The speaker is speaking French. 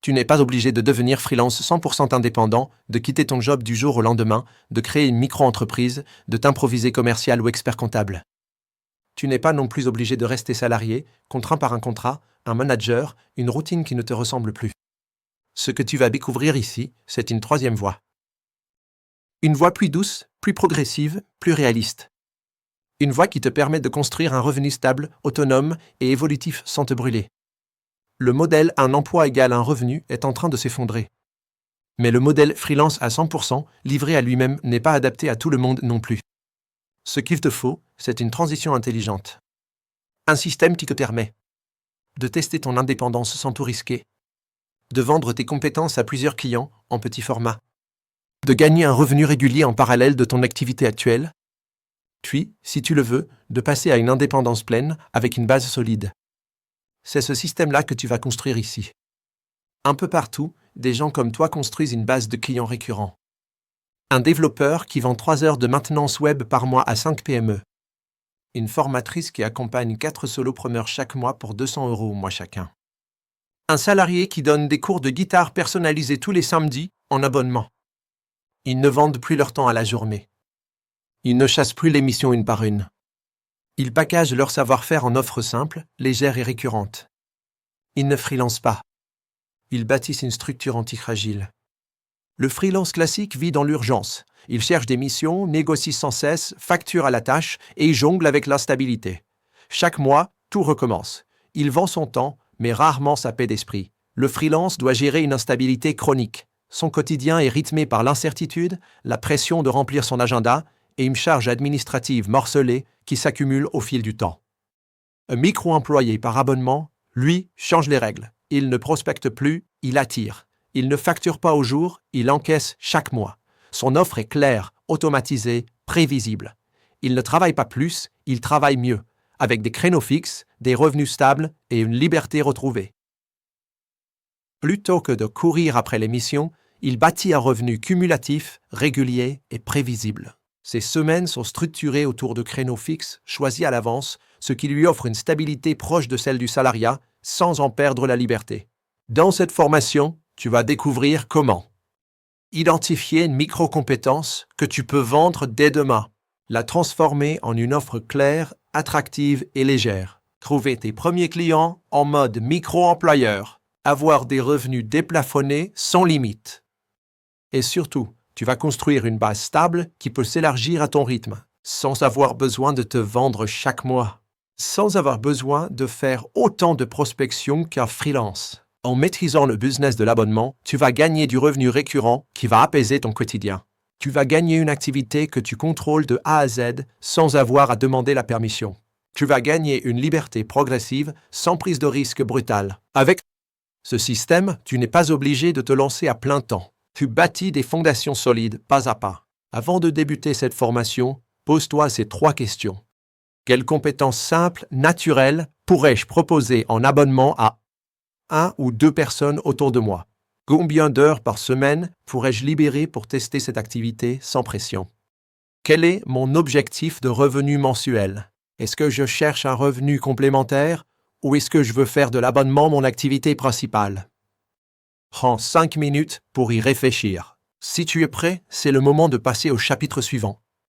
Tu n'es pas obligé de devenir freelance 100% indépendant, de quitter ton job du jour au lendemain, de créer une micro-entreprise, de t'improviser commercial ou expert comptable. Tu n'es pas non plus obligé de rester salarié, contraint par un contrat, un manager, une routine qui ne te ressemble plus. Ce que tu vas découvrir ici, c'est une troisième voie. Une voie plus douce, plus progressive, plus réaliste. Une voie qui te permet de construire un revenu stable, autonome et évolutif sans te brûler. Le modèle un emploi égale un revenu est en train de s'effondrer. Mais le modèle freelance à 100%, livré à lui-même, n'est pas adapté à tout le monde non plus. Ce qu'il te faut, c'est une transition intelligente. Un système qui te permet de tester ton indépendance sans tout risquer, de vendre tes compétences à plusieurs clients en petit format, de gagner un revenu régulier en parallèle de ton activité actuelle, puis, si tu le veux, de passer à une indépendance pleine avec une base solide. C'est ce système-là que tu vas construire ici. Un peu partout, des gens comme toi construisent une base de clients récurrents. Un développeur qui vend 3 heures de maintenance web par mois à 5 PME. Une formatrice qui accompagne 4 solopreneurs chaque mois pour 200 € au mois chacun. Un salarié qui donne des cours de guitare personnalisés tous les samedis en abonnement. Ils ne vendent plus leur temps à la journée. Ils ne chassent plus les missions une par une. Ils packagent leur savoir-faire en offres simples, légères et récurrentes. Ils ne freelancent pas. Ils bâtissent une structure antifragile. Le freelance classique vit dans l'urgence. Il cherche des missions, négocie sans cesse, facture à la tâche et jongle avec l'instabilité. Chaque mois, tout recommence. Il vend son temps, mais rarement sa paix d'esprit. Le freelance doit gérer une instabilité chronique. Son quotidien est rythmé par l'incertitude, la pression de remplir son agenda et une charge administrative morcelée qui s'accumule au fil du temps. Un micro-employé par abonnement, lui, change les règles. Il ne prospecte plus, il attire. Il ne facture pas au jour, il encaisse chaque mois. Son offre est claire, automatisée, prévisible. Il ne travaille pas plus, il travaille mieux, avec des créneaux fixes, des revenus stables et une liberté retrouvée. Plutôt que de courir après les missions, il bâtit un revenu cumulatif, régulier et prévisible. Ses semaines sont structurées autour de créneaux fixes, choisis à l'avance, ce qui lui offre une stabilité proche de celle du salariat, sans en perdre la liberté. Dans cette formation, tu vas découvrir comment identifier une micro-compétence que tu peux vendre dès demain, la transformer en une offre claire, attractive et légère, trouver tes premiers clients en mode micro-employeur, avoir des revenus déplafonnés sans limite. Et surtout, tu vas construire une base stable qui peut s'élargir à ton rythme, sans avoir besoin de te vendre chaque mois, sans avoir besoin de faire autant de prospection qu'un freelance. En maîtrisant le business de l'abonnement, tu vas gagner du revenu récurrent qui va apaiser ton quotidien. Tu vas gagner une activité que tu contrôles de A à Z sans avoir à demander la permission. Tu vas gagner une liberté progressive sans prise de risque brutale. Avec ce système, tu n'es pas obligé de te lancer à plein temps. Tu bâtis des fondations solides, pas à pas. Avant de débuter cette formation, pose-toi ces 3 questions. Quelles compétences simples, naturelles, pourrais-je proposer en abonnement à 1 ou 2 personnes autour de moi? Combien d'heures par semaine pourrais-je libérer pour tester cette activité sans pression? Quel est mon objectif de revenu mensuel? Est-ce que je cherche un revenu complémentaire ou est-ce que je veux faire de l'abonnement mon activité principale? Prends 5 minutes pour y réfléchir. Si tu es prêt, c'est le moment de passer au chapitre suivant.